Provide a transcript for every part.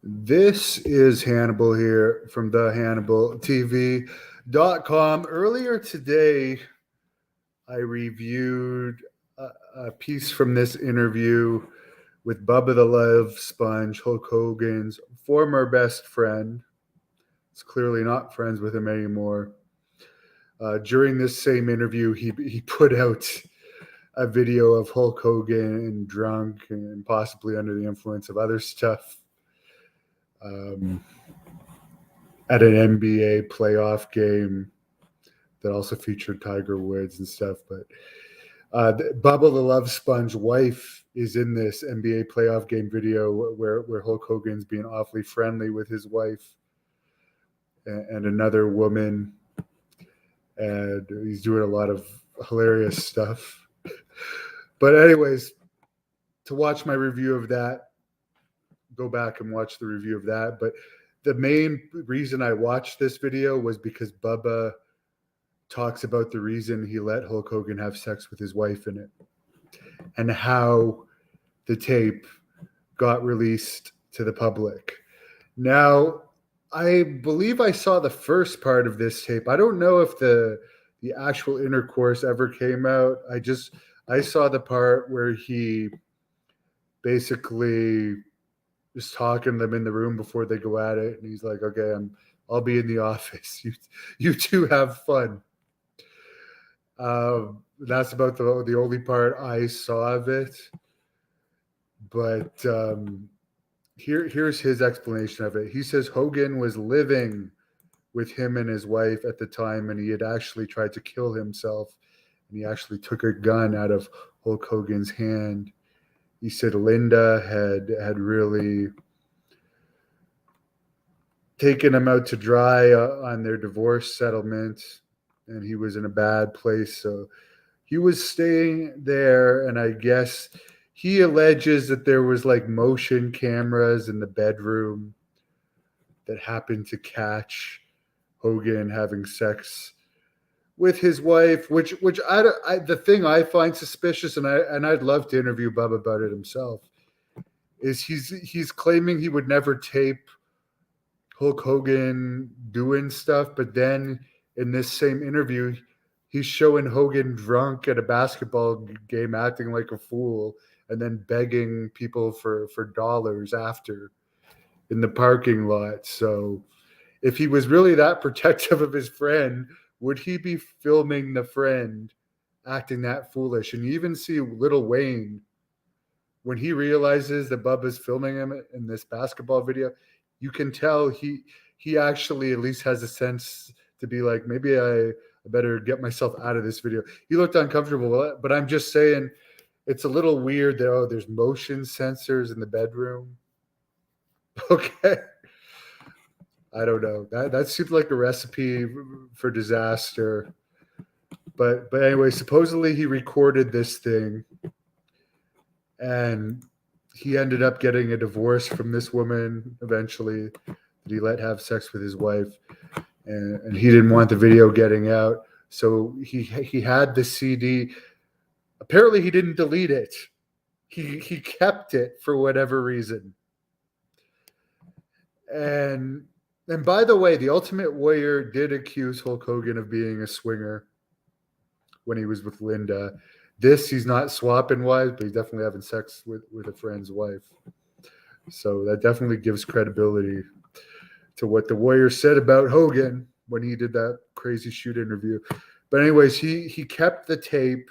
This is Hannibal here from the HannibalTV.com. Earlier today, I reviewed a piece from this interview with Bubba the Love Sponge, Hulk Hogan's former best friend. It's clearly not friends with him anymore. During this same interview, he put out a video of Hulk Hogan drunk and possibly under the influence of other stuff. Um, at an NBA playoff game that also featured Tiger Woods and stuff. But Bubba the Love Sponge wife is in this NBA playoff game video where Hulk Hogan's being awfully friendly with his wife and another woman. And he's doing a lot of hilarious stuff. But anyways, to watch my review of that, go back and watch the review of that. But the main reason I watched this video was because Bubba talks about the reason he let Hulk Hogan have sex with his wife in it and how the tape got released to the public. Now, I believe I saw the first part of this tape. I don't know if the actual intercourse ever came out. I saw the part where he basically is talking to them in the room before they go at it, and he's like, "Okay, I'll be in the office. You two have fun." That's about the only part I saw of it. But here's his explanation of it. He says Hogan was living with him and his wife at the time, and he had actually tried to kill himself, and he actually took a gun out of Hulk Hogan's hand. He said Linda had really taken him out to dry on their divorce settlement, and he was in a bad place. So he was staying there, and I guess he alleges that there was like motion cameras in the bedroom that happened to catch Hogan having sex with his wife, which the thing I find suspicious, and I'd love to interview Bubba about it himself, is he's claiming he would never tape Hulk Hogan doing stuff, but then in this same interview, he's showing Hogan drunk at a basketball game, acting like a fool, and then begging people for dollars after in the parking lot. So, if he was really that protective of his friend, would he be filming the friend acting that foolish? And you even see Little Wayne when he realizes that Bubba's filming him in this basketball video. You can tell he actually at least has a sense to be like, maybe I better get myself out of this video. He looked uncomfortable, but I'm just saying it's a little weird that there's motion sensors in the bedroom. Okay. I don't know. That seems like a recipe for disaster. But anyway, supposedly he recorded this thing, and he ended up getting a divorce from this woman eventually that he let have sex with his wife, and he didn't want the video getting out, so he had the CD. Apparently, he didn't delete it. He kept it for whatever reason. And by the way, the Ultimate Warrior did accuse Hulk Hogan of being a swinger when he was with Linda. He's not swapping wives, but he's definitely having sex with a friend's wife. So that definitely gives credibility to what the Warrior said about Hogan when he did that crazy shoot interview. But anyways, he kept the tape,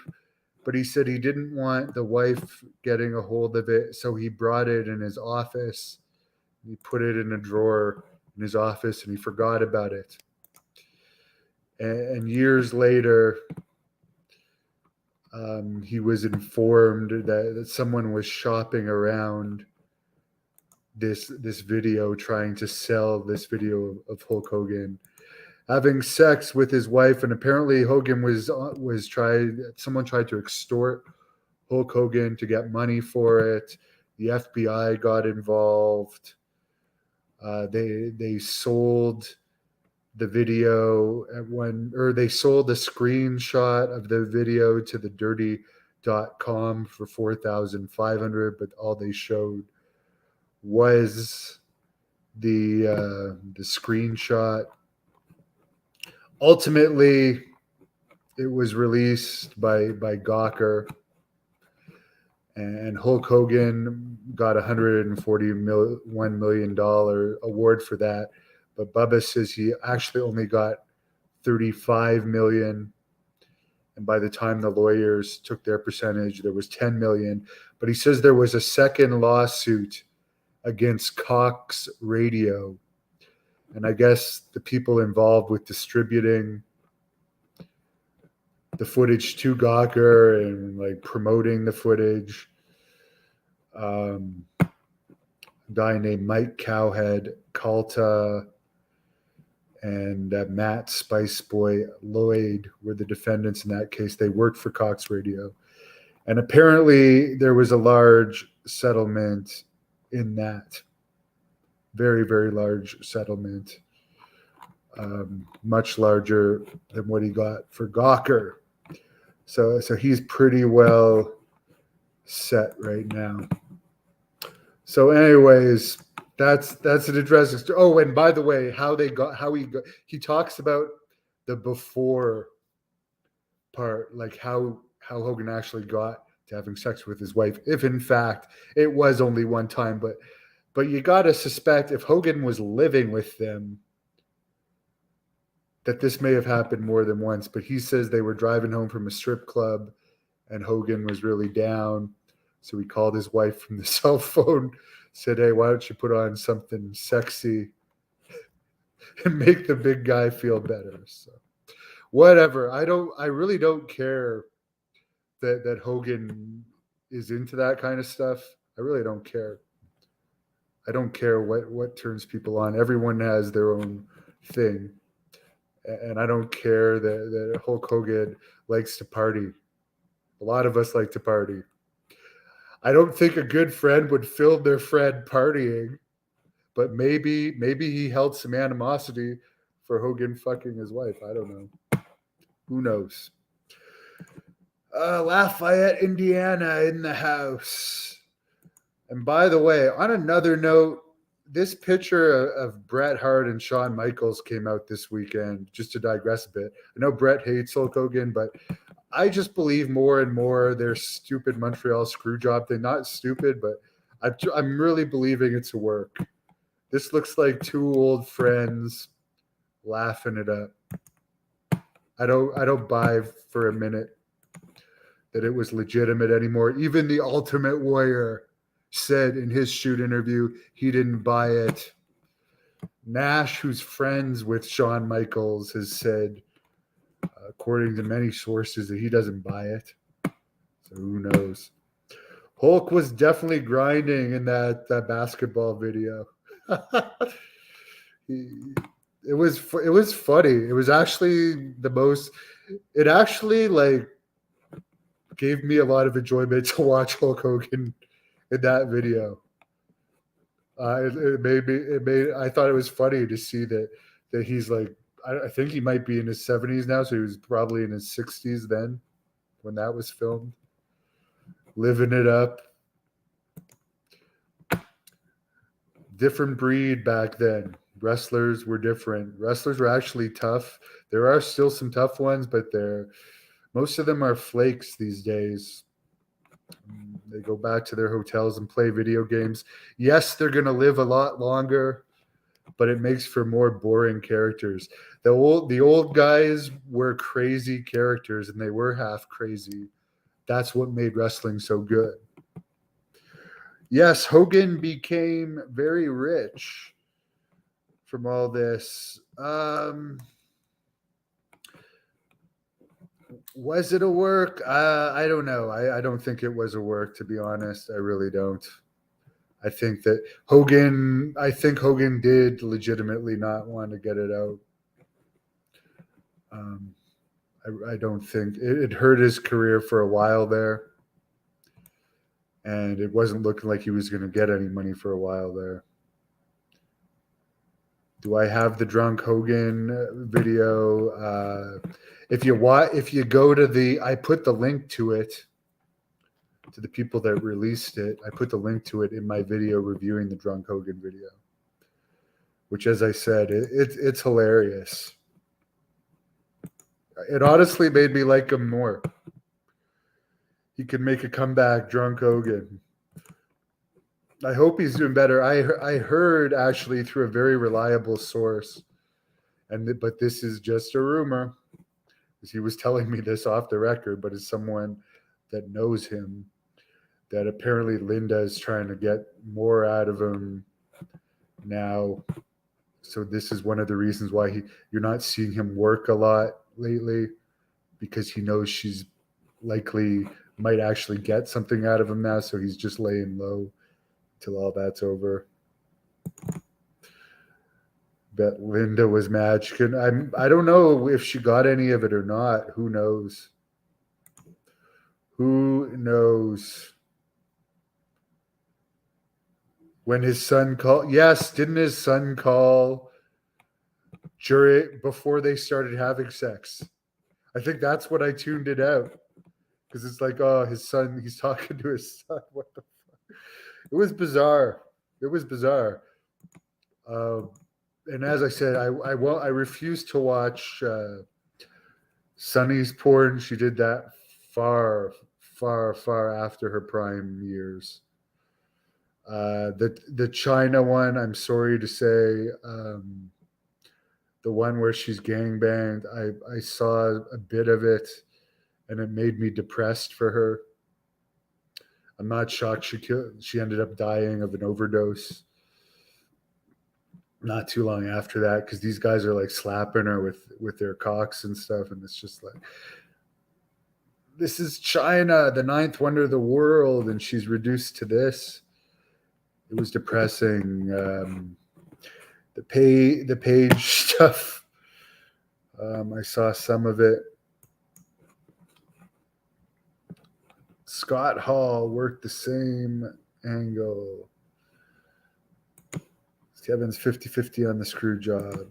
but he said he didn't want the wife getting a hold of it, so he brought it in his office. He put it in a drawer in his office, and he forgot about it. And years later, he was informed that someone was shopping around this video, trying to sell this video of Hulk Hogan having sex with his wife, and apparently Hogan someone tried to extort Hulk Hogan to get money for it. The FBI got involved. They sold the video they sold the screenshot of the video to the dirty.com for $4,500, but all they showed was the screenshot. Ultimately, it was released by Gawker, and Hulk Hogan got $141 million award for that. But Bubba says he actually only got 35 million. And by the time the lawyers took their percentage, there was 10 million. But he says there was a second lawsuit against Cox Radio. And I guess the people involved with distributing the footage to Gawker and like promoting the footage. A guy named Mike Cowhead, Calta, and Matt Spice Boy Lloyd were the defendants in that case. They worked for Cox Radio. And apparently there was a large settlement in that. Very, very large settlement. Much larger than what he got for Gawker. So he's pretty well set right now. So anyways, that's an interesting story. Oh, and by the way, he talks about the before part, like how Hogan actually got to having sex with his wife, if in fact it was only one time. But you got to suspect if Hogan was living with them that this may have happened more than once. But he says they were driving home from a strip club and Hogan was really down. So he called his wife from the cell phone, said, "Hey, why don't you put on something sexy and make the big guy feel better?" So whatever. I really don't care that Hogan is into that kind of stuff. I really don't care. I don't care what turns people on. Everyone has their own thing. And I don't care that Hulk Hogan likes to party. A lot of us like to party. I don't think a good friend would film their friend partying, but maybe he held some animosity for Hogan fucking his wife. I don't know. Who knows? Lafayette, Indiana in the house. And by the way, on another note, this picture of Bret Hart and Shawn Michaels came out this weekend, just to digress a bit. I know Bret hates Hulk Hogan, but I just believe more and more their stupid Montreal screw job thing. Not stupid, but I'm really believing it's a work. This looks like two old friends laughing it up. I don't buy for a minute that it was legitimate anymore. Even the Ultimate Warrior said in his shoot interview he didn't buy it. Nash, who's friends with Shawn Michaels, has said, according to many sources, that he doesn't buy it. So who knows? Hulk was definitely grinding in that basketball video. It was funny. It was actually it actually like gave me a lot of enjoyment to watch Hulk Hogan in that video. I thought it was funny to see that he's like, I think he might be in his 70s now, so he was probably in his 60s then when that was filmed. Living it up. Different breed back then. Wrestlers were different. Wrestlers were actually tough. There are still some tough ones, but most of them are flakes these days. They go back to their hotels and play video games. Yes, they're going to live a lot longer, but it makes for more boring characters. The old guys were crazy characters, and they were half crazy. That's what made wrestling so good. Yes, Hogan became very rich from all this. Was it a work? I don't know. I don't think it was a work, to be honest. I really don't. I think Hogan did legitimately not want to get it out. I don't think it hurt his career for a while there. And it wasn't looking like he was going to get any money for a while there. Do I have the drunk Hogan video? If you go to I put the link to it, to the people that released it. I put the link to it in my video reviewing the drunk Hogan video. which, as I said, it's hilarious. It honestly made me like him more. He could make a comeback, drunk Hogan. I hope he's doing better. I heard actually through a very reliable source, but this is just a rumor. He was telling me this off the record, but as someone that knows him, that apparently Linda is trying to get more out of him now. So this is one of the reasons why you're not seeing him work a lot lately, because he knows she's likely might actually get something out of him now. So he's just laying low till all that's over. Bet Linda was mad. I don't know if she got any of it or not. Who knows? Who knows? When his son called, yes, didn't his son call before they started having sex? I think that's what I tuned it out, because it's like, oh, his son, he's talking to his son. What the fuck? It was bizarre. It was bizarre. And as I said, I refuse to watch Sunny's porn. She did that far after her prime years. The China one, I'm sorry to say, the one where she's gangbanged, I saw a bit of it, and it made me depressed for her. I'm not shocked she ended up dying of an overdose not too long after that, because these guys are like slapping her with their cocks and stuff, and it's just like, this is China, the ninth wonder of the world, and she's reduced to this. It was depressing. The page stuff, I saw some of it. Scott Hall worked the same angle. Kevin's 50-50 on the screw job.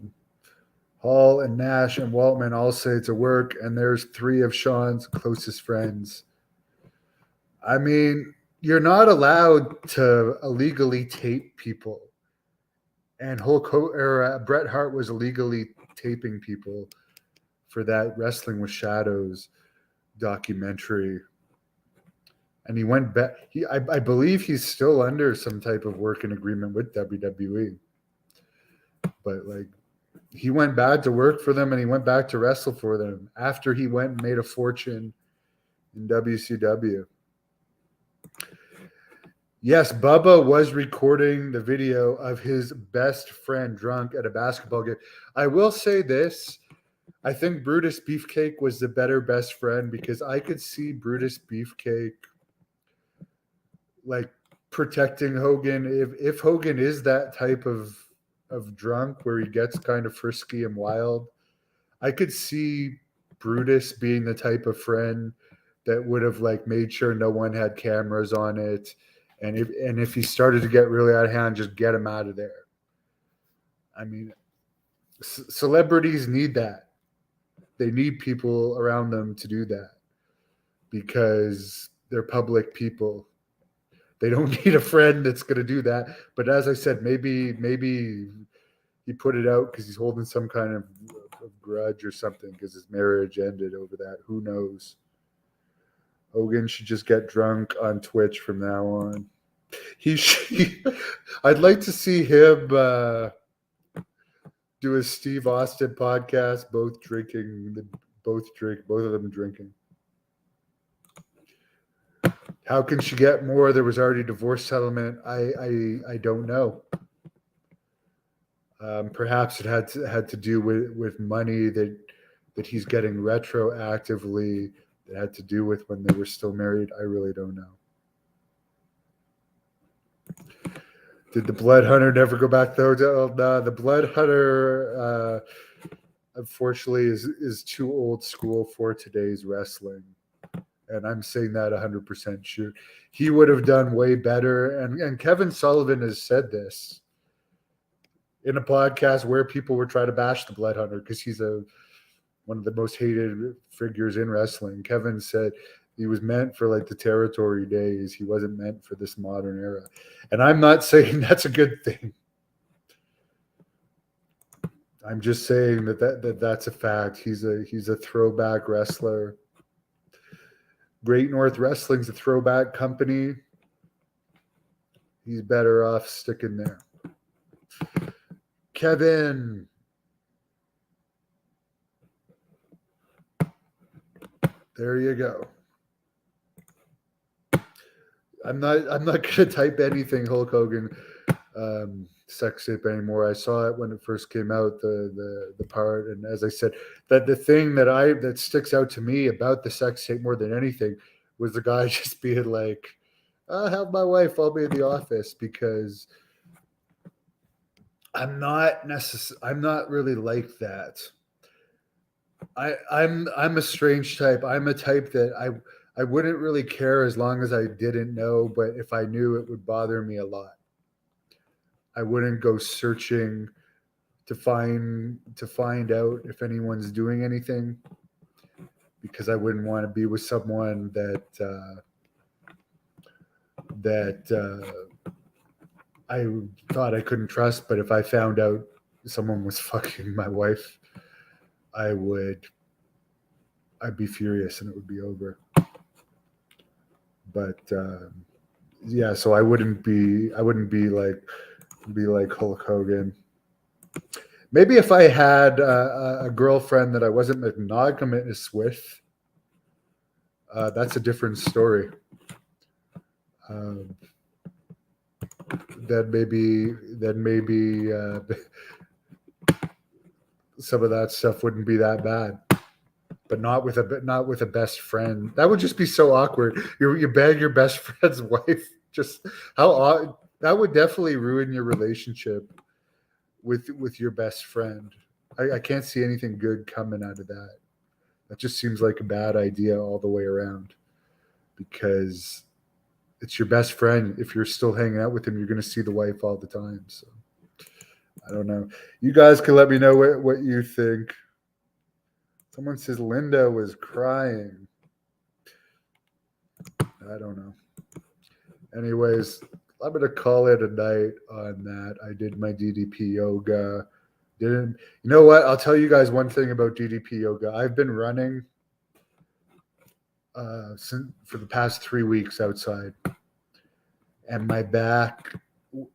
Hall and Nash and Waltman all say it's a work, and there's 3 of Sean's closest friends. I mean, you're not allowed to illegally tape people. And Bret Hart was illegally taping people for that Wrestling with Shadows documentary. And he went back. I believe he's still under some type of working agreement with WWE. But like, he went back to work for them, and he went back to wrestle for them after he went and made a fortune in WCW. Yes, Bubba was recording the video of his best friend drunk at a basketball game. I will say this. I think Brutus Beefcake was the better best friend, because I could see Brutus Beefcake like protecting Hogan. If Hogan is that type of drunk where he gets kind of frisky and wild, I could see Brutus being the type of friend that would have like made sure no one had cameras on it. And if he started to get really out of hand, just get him out of there. I mean, celebrities need that. They need people around them to do that, because they're public people. They don't need a friend that's going to do that. But as I said, maybe he put it out because he's holding some kind of grudge or something, because his marriage ended over that. Who knows? Hogan should just get drunk on Twitch from now on. I'd like to see him do a Steve Austin podcast, both of them drinking. How can she get more? There was already divorce settlement. I don't know. Perhaps it had to do with money that he's getting retroactively, that had to do with when they were still married. I really don't know. Did the Blood Hunter never go back though? No, the Blood Hunter, unfortunately, is too old school for today's wrestling. And I'm saying that 100% sure. He would have done way better. And Kevin Sullivan has said this in a podcast where people were trying to bash the Blood Hunter because he's one of the most hated figures in wrestling. Kevin said he was meant for like the territory days. He wasn't meant for this modern era. And I'm not saying that's a good thing. I'm just saying that's a fact. He's a throwback wrestler. Great North Wrestling's a throwback company. He's better off sticking there. Kevin. There you go. I'm not gonna type anything Hulk Hogan sex tape anymore. I saw it when it first came out, the part, and as I said, that the thing that sticks out to me about the sex tape more than anything was the guy just being like, "I'll have my wife. I'll be in the office," because I'm not really like that. I'm a strange type. I'm a type that I wouldn't really care as long as I didn't know, but if I knew, it would bother me a lot. I wouldn't go searching to find out if anyone's doing anything, because I wouldn't want to be with someone that I thought I couldn't trust. But if I found out someone was fucking my wife, I'd be furious and it would be over. But yeah, so I wouldn't be like Hulk Hogan. Maybe if I had a girlfriend that I wasn't monogamous with, that's a different story. Then maybe some of that stuff wouldn't be that bad. But not with a best friend. That would just be so awkward. You bang your best friend's wife. Just how odd. That would definitely ruin your relationship with your best friend. I can't see anything good coming out of that. That just seems like a bad idea all the way around, because it's your best friend. If you're still hanging out with him, you're going to see the wife all the time. So I don't know. You guys can let me know what you think. Someone says Linda was crying. I don't know. Anyways, I'm going to call it a night on that. I did my DDP yoga. You know what? I'll tell you guys one thing about DDP yoga. I've been running for the past 3 weeks outside, and my back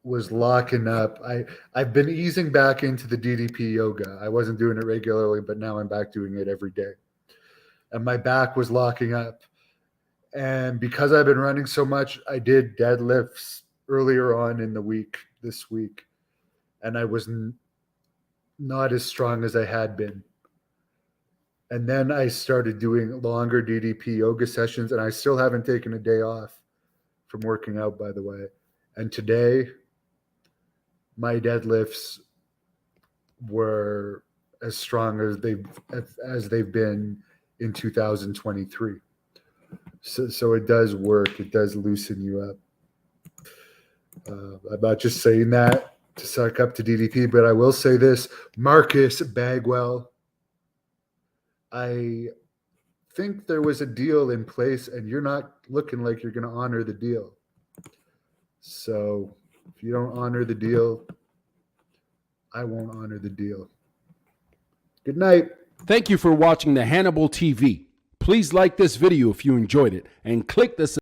was locking up. I've been easing back into the DDP yoga. I wasn't doing it regularly, but now I'm back doing it every day. And my back was locking up. And because I've been running so much, I did deadlifts earlier on in the week, this week, and I was not as strong as I had been. And then I started doing longer DDP yoga sessions, and I still haven't taken a day off from working out, by the way. And today, my deadlifts were as strong as they've been in 2023. So it does work. It does loosen you up. I'm not just saying that to suck up to DDP, but I will say this: Marcus Bagwell. I think there was a deal in place, and you're not looking like you're going to honor the deal. So if you don't honor the deal, I won't honor the deal. Good night. Thank you for watching the Hannibal TV. Please like this video if you enjoyed it, and click the